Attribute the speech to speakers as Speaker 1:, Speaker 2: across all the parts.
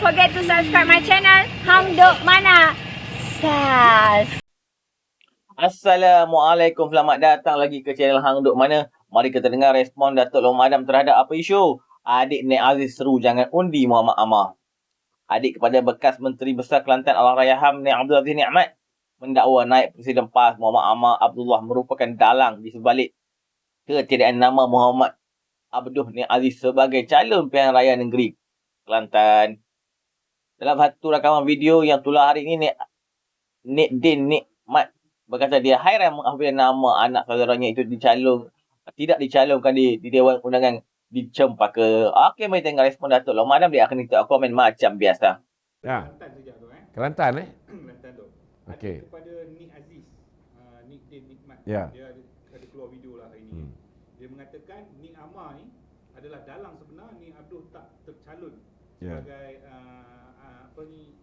Speaker 1: forget to subscribe my channel Hang Duk Mana. Sas.
Speaker 2: Assalamualaikum, selamat datang lagi ke channel Hang Duk Mana. Mari kita dengar respon Datuk Long Madam terhadap apa isu adik Nek Aziz seru jangan undi Muhammad Amar. Adik kepada bekas Menteri Besar Kelantan Allahyarham Nek Abdul Aziz Nikmat mendakwa naib Presiden PAS Muhammad Amar Abdullah merupakan dalang di sebalik ketiadaan nama Muhammad Abduh Nek Aziz sebagai calon pilihan raya negeri Kelantan. Dalam satu rakaman video yang tular hari ini, Nek Din Nikmat berkata dia hairan apabila nama anak saudaranya itu tidak dicalonkan di Dewan Undangan di Cempaka. Okey, mari tengok respon Datuk Long Madam. Dia akan minta komen macam biasa.
Speaker 3: Ya.
Speaker 4: Kelantan sejak tu
Speaker 3: Kelantan
Speaker 4: Kelantan tu.
Speaker 3: Okey.
Speaker 4: Ada kepada Nik Aziz, Nik Din Nikmat.
Speaker 3: Ya.
Speaker 4: Dia ada keluar video lah hari ni. Dia mengatakan Nik Amar ni adalah dalang sebenar Nik Abdul tak tercalon sebagai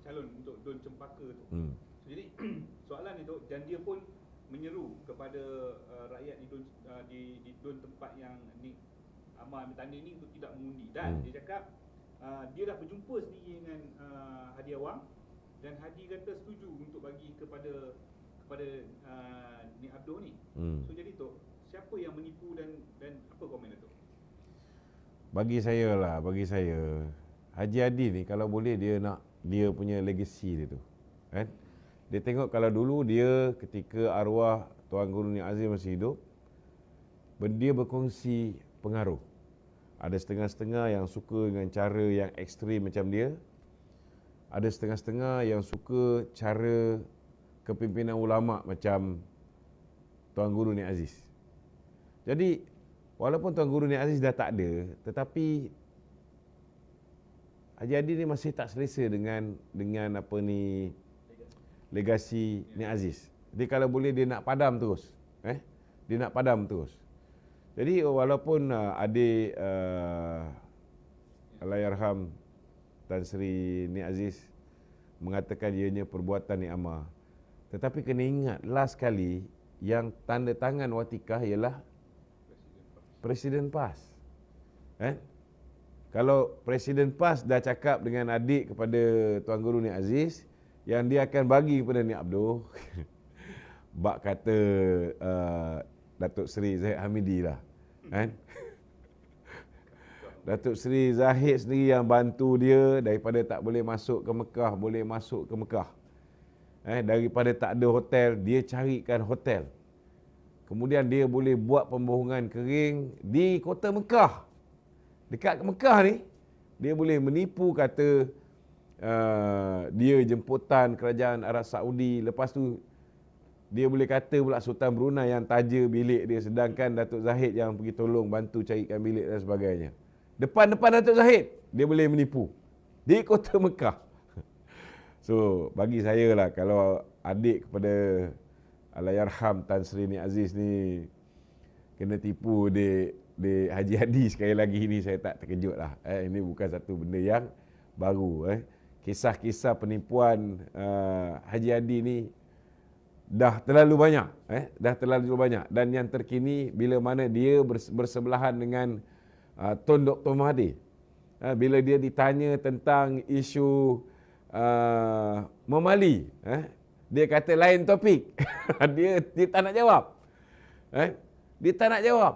Speaker 4: calon untuk Dun Cempaka tu. Jadi soalan itu, dan dia pun menyeru kepada rakyat di Dun tempat yang Nik Amar bertanding ni untuk tidak mengundi, dan dia cakap dia dah berjumpa sendiri dengan Hadi Awang, dan Hadi kata setuju untuk bagi kepada Nik Abdul ni. So jadi tu, siapa yang menipu dan apa komen tu?
Speaker 3: Bagi saya Haji Hadi ni kalau boleh dia punya legacy dia tu, kan? Dia tengok kalau dulu dia ketika arwah Tuan Guru Nik Aziz masih hidup, dia berkongsi pengaruh. Ada setengah-setengah yang suka dengan cara yang ekstrim macam dia. Ada setengah-setengah yang suka cara kepimpinan ulama macam Tuan Guru Nik Aziz. Jadi walaupun Tuan Guru Nik Aziz dah tak ada, tetapi Haji Hadi ni masih tak selesa dengan legasi Nik Aziz. Jadi kalau boleh dia nak padam terus. Dia nak padam terus. Jadi walaupun adik Allahyarham Tan Sri Nik Aziz mengatakan ianya perbuatan Nik Amar, tetapi kena ingat last kali yang tanda tangan watikah ialah Presiden PAS. Kalau Presiden PAS dah cakap dengan adik kepada Tuan Guru Nik Aziz yang dia akan bagi kepada Nik Abdul, bak kata Datuk Seri Zahid Hamidi lah, kan? Datuk Seri Zahid sendiri yang bantu dia daripada tak boleh masuk ke Mekah, boleh masuk ke Mekah. Daripada tak ada hotel, dia carikan hotel. Kemudian dia boleh buat pembohongan kering di kota Mekah. Dekat Mekah ni, dia boleh menipu kata dia jemputan kerajaan Arab Saudi. Lepas tu, dia boleh kata pula Sultan Brunei yang taja bilik dia, sedangkan Datuk Zahid yang pergi tolong bantu carikan bilik dan sebagainya. Depan-depan Datuk Zahid, dia boleh menipu di kota Mekah. So, bagi saya lah, kalau adik kepada Allahyarham Tan Sri Nik Aziz ni kena tipu di Haji Hadi sekali lagi ni, saya tak terkejut lah. Ini bukan satu benda yang baru. Kisah-kisah penipuan Haji Hadi ni dah terlalu banyak. Dan yang terkini, bila mana dia bersebelahan dengan Tun Dr. Mahathir, bila dia ditanya tentang isu memali, dia kata lain topik. dia tak nak jawab. Dia tak nak jawab.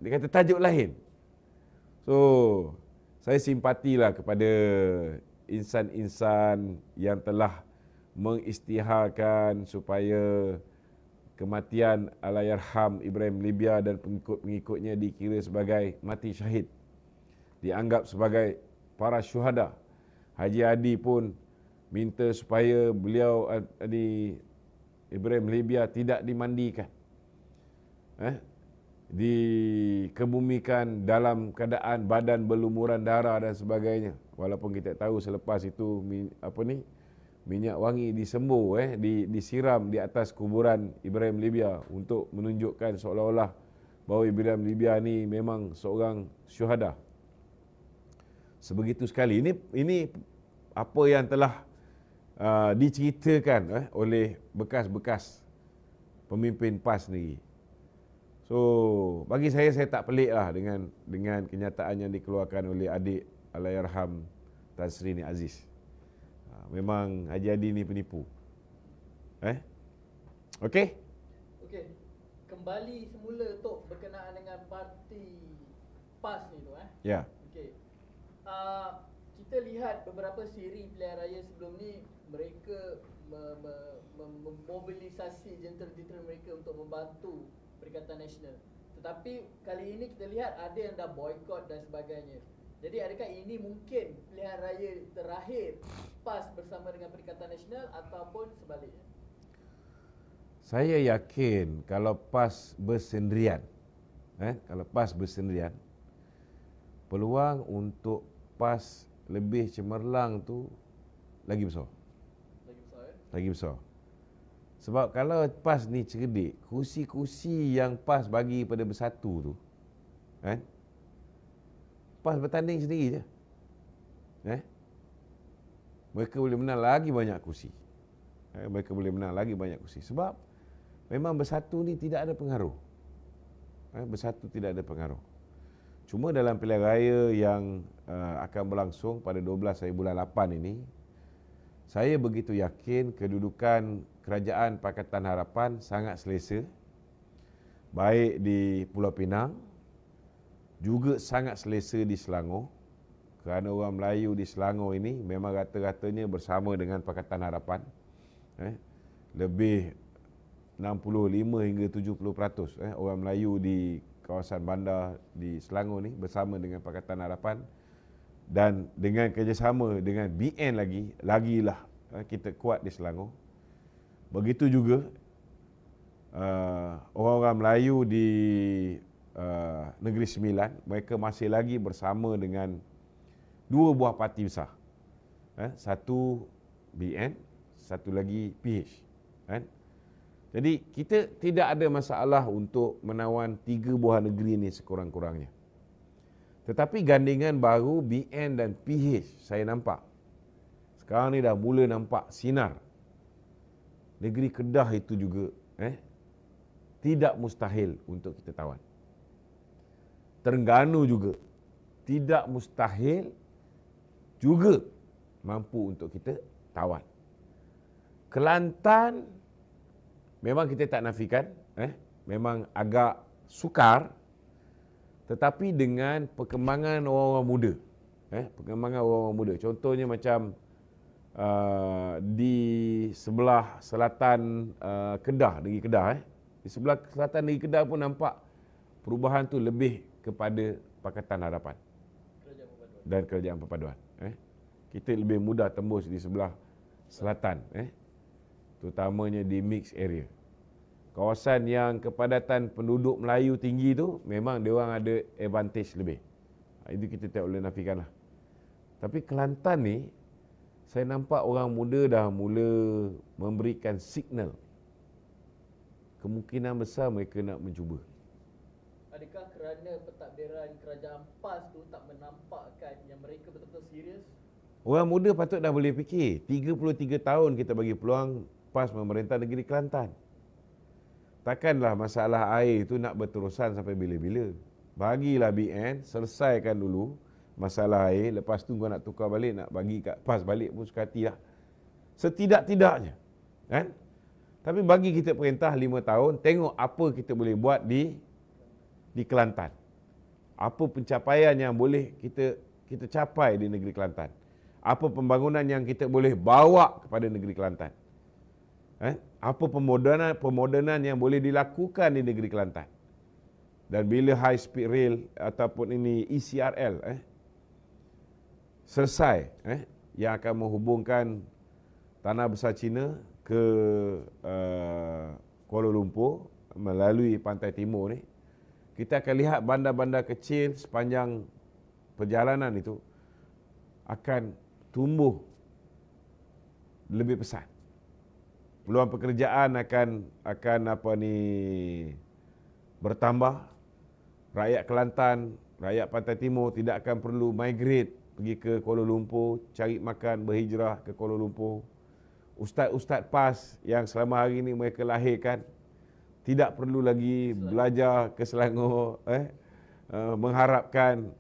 Speaker 3: Dia kata tajuk lain. So, saya simpatilah kepada insan-insan yang telah mengisytiharkan supaya kematian Allahyarham Ibrahim Libya dan pengikut-pengikutnya dikira sebagai mati syahid, dianggap sebagai para syuhada. Haji Hadi pun minta supaya beliau Ibrahim Libya tidak dimandikan, dikebumikan dalam keadaan badan berlumuran darah dan sebagainya. Walaupun kita tahu selepas itu minyak wangi disembur, disiram di atas kuburan Ibrahim Libya untuk menunjukkan seolah-olah bahawa Ibrahim Libya ni memang seorang syuhada. Sebegitu sekali. Ini apa yang telah diceritakan oleh bekas-bekas pemimpin PAS sendiri. So, bagi saya tak pelik lah dengan kenyataan yang dikeluarkan oleh adik Allahyarham Tan Sri Nik Aziz. Memang Haji Adi ni penipu. Okey?
Speaker 5: Okey. Kembali semula Tok berkenaan dengan parti PAS ni tu
Speaker 3: Ya.
Speaker 5: Okey. Kita lihat beberapa siri pilihan raya sebelum ni mereka memobilisasi jentera-jentera mereka untuk membantu Perikatan Nasional. Tetapi kali ini kita lihat ada yang dah boykot dan sebagainya. Jadi adakah ini mungkin pilihan raya terakhir PAS bersama dengan Perikatan Nasional ataupun sebaliknya?
Speaker 3: Saya yakin kalau PAS bersendirian, peluang untuk PAS lebih cemerlang tu lagi besar. Lagi besar. Sebab kalau PAS ni cerdik, kursi-kursi yang PAS bagi pada Bersatu tu, PAS bertanding sendiri je. Mereka boleh menang lagi banyak kursi. Sebab memang Bersatu ni tidak ada pengaruh. Bersatu tidak ada pengaruh. Cuma dalam pilihan raya yang akan berlangsung pada 12 hari bulan 8 ini, saya begitu yakin kedudukan Kerajaan Pakatan Harapan sangat selesa. Baik di Pulau Pinang, juga sangat selesa di Selangor. Kerana orang Melayu di Selangor ini memang rata-ratanya bersama dengan Pakatan Harapan. Lebih 65 hingga 70% orang Melayu di kawasan bandar di Selangor ni bersama dengan Pakatan Harapan. Dan dengan kerjasama dengan BN lagilah kita kuat di Selangor. Begitu juga orang-orang Melayu di Negeri Sembilan, mereka masih lagi bersama dengan dua buah parti besar. Satu BN, satu lagi PH. Jadi kita tidak ada masalah untuk menawan 3 buah negeri ni sekurang-kurangnya. Tetapi gandingan baru BN dan PH saya nampak. Sekarang ni dah mula nampak sinar. Negeri Kedah itu juga tidak mustahil untuk kita tawan. Terengganu juga tidak mustahil juga mampu untuk kita tawan. Kelantan memang kita tak nafikan, memang agak sukar, tetapi dengan perkembangan orang-orang muda, contohnya macam di sebelah selatan Kedah, negeri Kedah, di sebelah selatan negeri Kedah pun nampak perubahan tu lebih kepada Pakatan Harapan dan Kerajaan Perpaduan. Kita lebih mudah tembus di sebelah selatan, terutamanya di mixed area. Kawasan yang kepadatan penduduk Melayu tinggi tu memang dia orang ada advantage lebih. Itu kita tak boleh nafikanlah. Tapi Kelantan ni saya nampak orang muda dah mula memberikan signal. Kemungkinan besar mereka nak mencuba.
Speaker 5: Adakah kerana pentadbiran kerajaan PAS tu tak menampakkan yang mereka betul-betul serius?
Speaker 3: Orang muda patut dah boleh fikir. 33 tahun kita bagi peluang PAS memerintah negeri Kelantan. Takkanlah masalah air itu nak berterusan sampai bila-bila. Bagilah BN, selesaikan dulu masalah air. Lepas tu kau nak tukar balik, nak bagi kat PAS balik pun suka hati lah. Setidak-tidaknya. Tapi bagi kita perintah 5 tahun, tengok apa kita boleh buat di Kelantan. Apa pencapaian yang boleh kita capai di negeri Kelantan. Apa pembangunan yang kita boleh bawa kepada negeri Kelantan. Apa pemodenan yang boleh dilakukan di negeri Kelantan. Dan bila high speed rail ataupun ini ECRL selesai, yang akan menghubungkan Tanah Besar Cina ke Kuala Lumpur melalui pantai timur ni, kita akan lihat bandar-bandar kecil sepanjang perjalanan itu akan tumbuh lebih pesat. Peluang pekerjaan akan bertambah. Rakyat Kelantan, rakyat Pantai Timur tidak akan perlu migrate pergi ke Kuala Lumpur, cari makan, berhijrah ke Kuala Lumpur. Ustaz-ustaz PAS yang selama hari ini mereka lahirkan tidak perlu lagi belajar ke Selangor, mengharapkan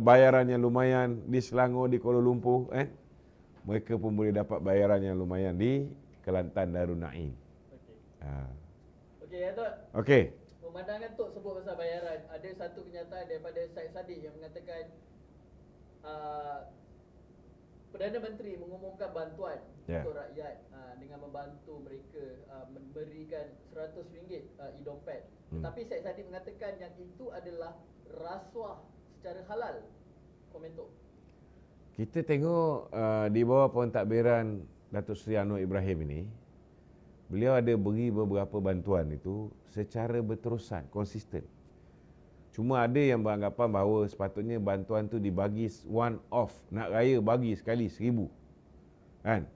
Speaker 3: bayaran yang lumayan di Selangor, di Kuala Lumpur, mereka pun boleh dapat bayaran yang lumayan di Kelantan Darul Naim.
Speaker 5: Okey.
Speaker 3: Ha.
Speaker 5: Okey, ya Tok.
Speaker 3: Okey.
Speaker 5: Pemandangan Tok sebut pasal bayaran, ada satu kenyataan daripada Syed Saddiq yang mengatakan Perdana Menteri mengumumkan bantuan untuk rakyat dengan membantu mereka memberikan RM100 e-dompet. Tetapi Syed Saddiq mengatakan yang itu adalah rasuah secara halal. Komen Tok.
Speaker 3: Kita tengok di bawah pentadbiran Datuk Seri Anwar Ibrahim ini, beliau ada beri beberapa bantuan itu secara berterusan, konsisten. Cuma ada yang beranggapan bahawa sepatutnya bantuan tu dibagi one off, nak raya bagi sekali 1,000. Kan?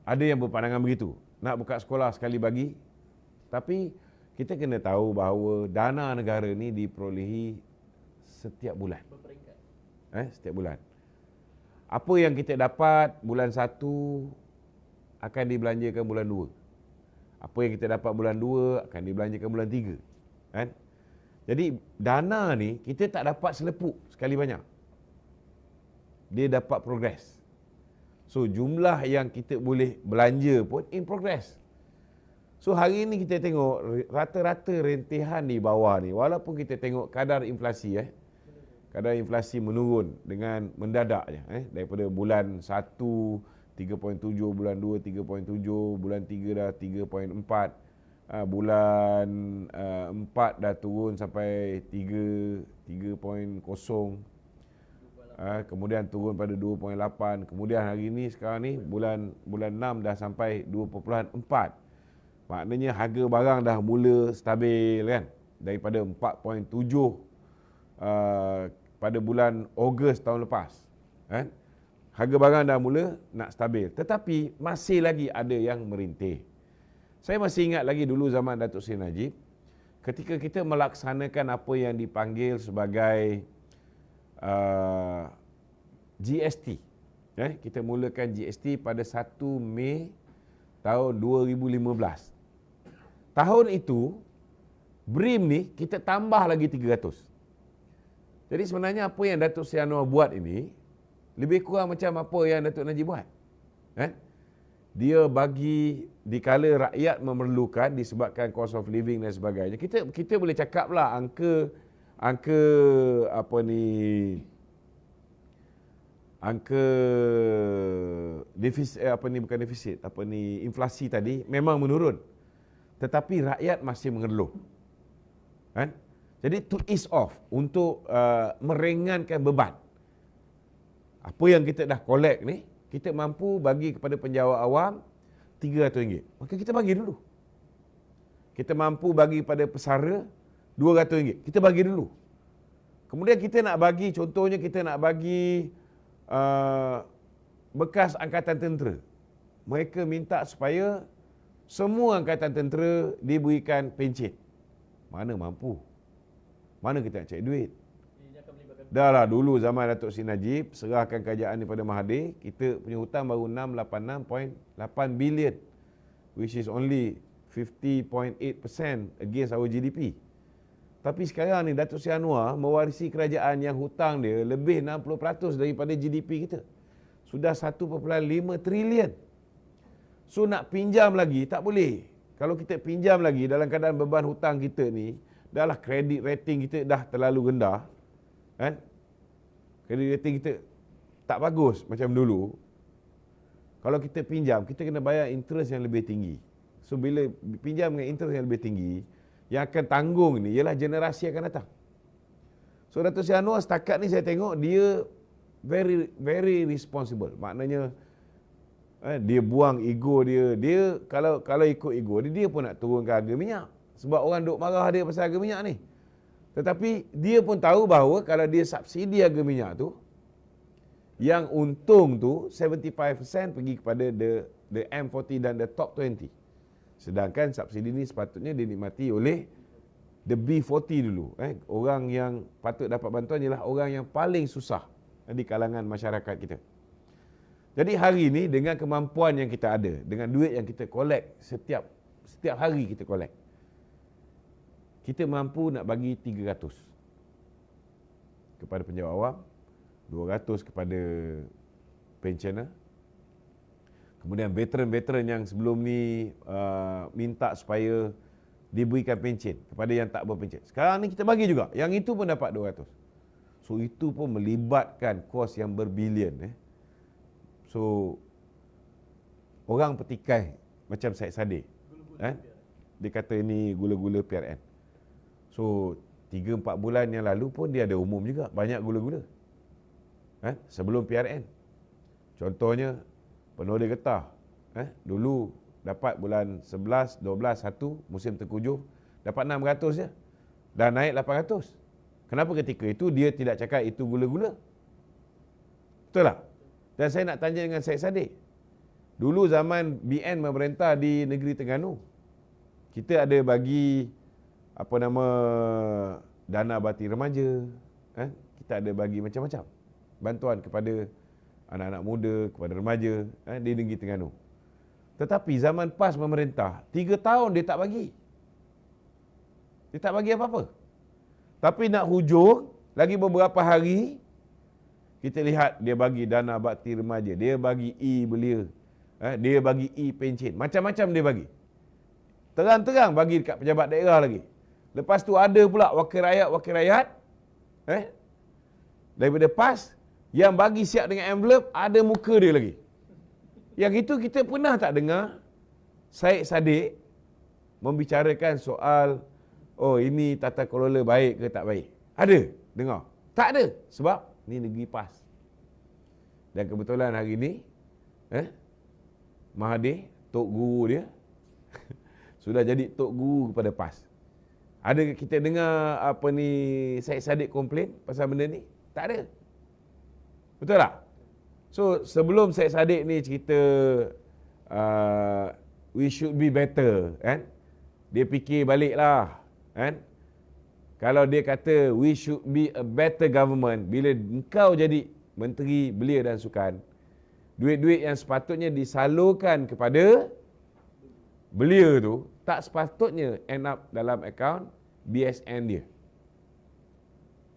Speaker 3: Ada yang berpandangan begitu, nak buka sekolah sekali bagi. Tapi kita kena tahu bahawa dana negara ni diperolehi setiap bulan.
Speaker 5: Berperingkat.
Speaker 3: Setiap bulan. Apa yang kita dapat bulan 1 akan dibelanjakan bulan 2. Apa yang kita dapat bulan 2 akan dibelanjakan bulan 3. Kan? Jadi dana ni kita tak dapat selepuk sekali banyak. Dia dapat progress. So jumlah yang kita boleh belanja pun in progress. So hari ni kita tengok rata-rata rentihan di bawah ni, walaupun kita tengok kadar inflasi kadar inflasi menurun dengan mendadaknya daripada bulan 1 3.7, bulan 2 3.7, bulan 3 dah 3.4. Bulan 4 dah turun sampai 3.0, kemudian turun pada 2.8, kemudian hari ni sekarang ni bulan 6 dah sampai 2.4. Maknanya harga barang dah mula stabil kan, daripada 4.7 pada bulan Ogos tahun lepas kan. Harga barang dah mula nak stabil, tetapi masih lagi ada yang merintih. Saya masih ingat lagi dulu zaman Datuk Seri Najib, ketika kita melaksanakan apa yang dipanggil sebagai GST. Kita mulakan GST pada 1 Mei tahun 2015. Tahun itu, BRIM ni kita tambah lagi 300. Jadi sebenarnya apa yang Datuk Seri Anwar buat ini, lebih kurang macam apa yang Datuk Najib buat. Dia bagi dikala rakyat memerlukan disebabkan cost of living dan sebagainya. Kita boleh cakaplah angka apa ni, angka defisit bukan defisit, inflasi tadi memang menurun. Tetapi rakyat masih mengeluh. Kan? Jadi to ease off, untuk meringankan beban. Apa yang kita dah collect ni, kita mampu bagi kepada penjawat awam RM300. Maka kita bagi dulu. Kita mampu bagi pada pesara RM200. Kita bagi dulu. Kemudian kita nak bagi, contohnya kita nak bagi bekas angkatan tentera. Mereka minta supaya semua angkatan tentera diberikan pencen. Mana mampu? Mana kita nak cari duit? Dah lah dulu zaman Datuk Seri Najib serahkan kerajaan daripada Mahathir, kita punya hutang baru 686.8 bilion, which is only 50.8% against our GDP. Tapi sekarang ni Datuk Seri Anwar mewarisi kerajaan yang hutang dia lebih 60% daripada GDP kita. Sudah 1.5 trilion. So nak pinjam lagi tak boleh. Kalau kita pinjam lagi dalam keadaan beban hutang kita ni, dah lah kredit rating kita dah terlalu rendah. Kan? Kredit rating kita tak bagus macam dulu. Kalau kita pinjam, kita kena bayar interest yang lebih tinggi. So bila pinjam dengan interest yang lebih tinggi, yang akan tanggung ni ialah generasi akan datang. So Datuk Seri Anwar setakat ni saya tengok dia very responsible. Maknanya dia buang ego dia. Dia kalau ikut ego dia pun nak turunkan harga minyak. Sebab orang duk marah dia pasal harga minyak ni. Tetapi dia pun tahu bahawa kalau dia subsidi harga minyak tu, yang untung tu 75% pergi kepada the M40 dan the top 20. Sedangkan subsidi ni sepatutnya dinikmati oleh the B40 dulu. Orang yang patut dapat bantuan ialah orang yang paling susah di kalangan masyarakat kita. Jadi hari ni dengan kemampuan yang kita ada, dengan duit yang kita collect setiap hari kita collect, kita mampu nak bagi 300. kepada penjawat awam, 200 kepada pensioner. Kemudian veteran-veteran yang sebelum ni minta supaya diberikan pencen kepada yang tak berpencen. Sekarang ni kita bagi juga. Yang itu pun dapat 200. So itu pun melibatkan kos yang berbilion. So orang petikai macam Syed Saddiq. Dia kata ini gula-gula PRN. So 3-4 bulan yang lalu pun dia ada umum juga. Banyak gula-gula. Sebelum PRN. Contohnya Penoleh Getah. Dulu dapat bulan 11, 12, 1 musim tengkujuh dapat 600 je. Dah naik 800. Kenapa ketika itu dia tidak cakap itu gula-gula? Betul tak? Dan saya nak tanya dengan Syed Saddiq. Dulu zaman BN memerintah di negeri Terengganu, kita ada bagi dana bakti remaja, kita ada bagi macam-macam bantuan kepada anak-anak muda, kepada remaja di negeri Terengganu. Tetapi zaman PAS memerintah, 3 tahun dia tak bagi. Dia tak bagi apa-apa. Tapi nak hujung, lagi beberapa hari, kita lihat dia bagi dana bakti remaja, dia bagi belia, dia bagi pencen, macam-macam dia bagi. Terang-terang bagi dekat pejabat daerah lagi. Lepas tu ada pula wakil rakyat, daripada PAS, yang bagi siap dengan envelope, ada muka dia lagi. Yang itu kita pernah tak dengar Syed Saddiq membicarakan soal, ini tata kelola baik ke tak baik? Ada? Dengar? Tak ada. Sebab ni negeri PAS. Dan kebetulan hari ni, Mahathir, Tok Guru dia, sudah jadi Tok Guru kepada PAS. Ada kita dengar Syed Saddiq komplain pasal benda ni? Tak ada. Betul tak? So, sebelum Syed Saddiq ni cerita we should be better, dia fikir baliklah, Kalau dia kata we should be a better government, bila engkau jadi Menteri Belia dan Sukan, duit-duit yang sepatutnya disalurkan kepada belia tu, tak sepatutnya end up dalam akaun BSN dia.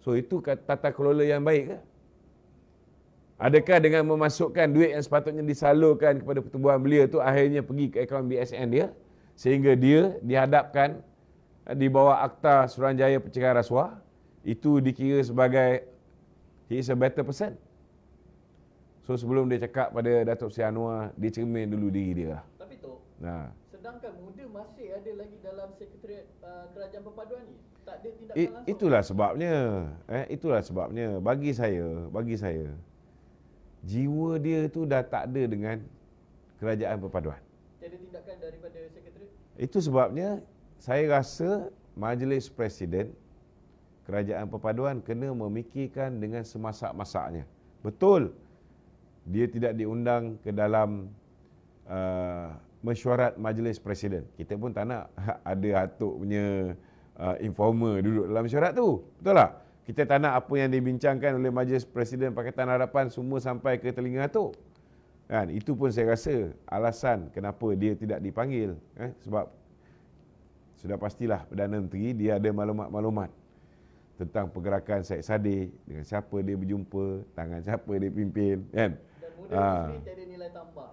Speaker 3: So, itu tata kelola yang baik ke? Adakah dengan memasukkan duit yang sepatutnya disalurkan kepada pertubuhan belia tu akhirnya pergi ke akaun BSN dia, sehingga dia dihadapkan di bawah Akta Suruhanjaya Pencegahan Rasuah, itu dikira sebagai he is a better person? So sebelum dia cakap pada Datuk Seri Anwar, dia cermin dulu diri dia lah.
Speaker 5: Tapi Tok, sedangkan muda masih ada lagi dalam Sekretariat Kerajaan Perpaduan ni, tak ada tindakan langsung. Itulah sebabnya bagi saya jiwa dia tu dah tak ada dengan Kerajaan Perpaduan. Tiada tindakan daripada Sekretariat.
Speaker 3: Itu sebabnya saya rasa Majlis Presiden Kerajaan Perpaduan kena memikirkan dengan semasak-masaknya. Betul, dia tidak diundang ke dalam mesyuarat Majlis Presiden. Kita pun tak nak ada Atuk punya informer duduk dalam mesyuarat tu. Betul tak? Kita tak nak apa yang dibincangkan oleh Majlis Presiden Pakatan Harapan semua sampai ke telinga Atuk. Itu pun saya rasa alasan kenapa dia tidak dipanggil. Sebab sudah pastilah Perdana Menteri dia ada maklumat-maklumat tentang pergerakan Syed Saddiq, dengan siapa dia berjumpa, tangan siapa dia pimpin, kan?
Speaker 5: Dan muda sendiri tiada nilai tambah.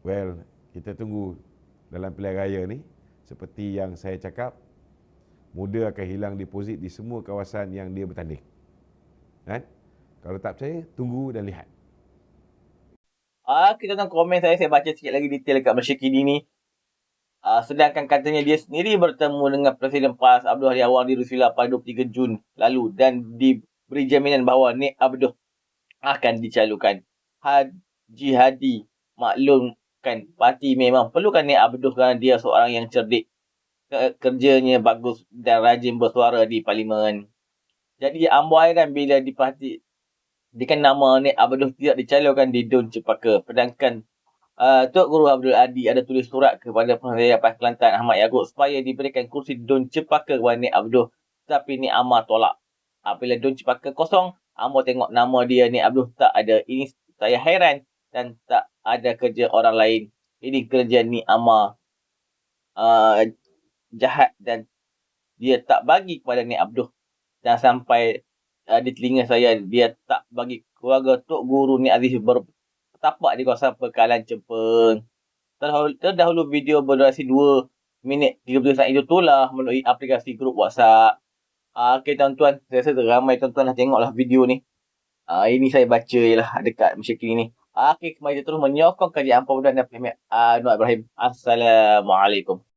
Speaker 3: Well, kita tunggu dalam pilihan raya ni, seperti yang saya cakap, muda akan hilang deposit di semua kawasan yang dia bertanding. Kalau tak percaya, tunggu dan lihat.
Speaker 2: Kita tengok komen saya baca sikit lagi detail dekat Malaysia Kini ni. Sedangkan katanya dia sendiri bertemu dengan Presiden PAS Abdul Hadi Awang di Rusila pada 23 Jun lalu dan diberi jaminan bahawa Nik Abdul akan dicalonkan. Haji Hadi maklumkan parti memang perlukan Nik Abdul kerana dia seorang yang cerdik, kerjanya bagus dan rajin bersuara di Parlimen. Jadi amboi dan bila diperhatikan nama Nik Abdul tidak dicalonkan di Dun Cepaka. Sedangkan Tok Guru Abdul Hadi ada tulis surat kepada Pengurusi PAS Kelantan Ahmad Yaakob supaya diberikan kursi Dun Cepaka kepada Nik Abdul. Tapi Nik Amar tolak. Apabila Dun Cepaka kosong, Amar tengok nama dia Nik Abdul tak ada. Ini saya hairan dan tak ada kerja orang lain. Ini kerja Nik Amar jahat dan dia tak bagi kepada Nik Abdul. Dan sampai di telinga saya, dia tak bagi keluarga Tok Guru Nik Aziz bertapak di kawasan Pekalan Chempeng. Terdahulu video berdurasi 2 minit 30 saat itu telah melalui aplikasi grup WhatsApp. Okey tuan-tuan, saya rasa ramai tuan-tuan dah tengoklah video ni. Ini saya baca je lah dekat Masyarakat ni. Okey, kembali terus menyokong kajian Ampau dan Anwar Ibrahim. Assalamualaikum.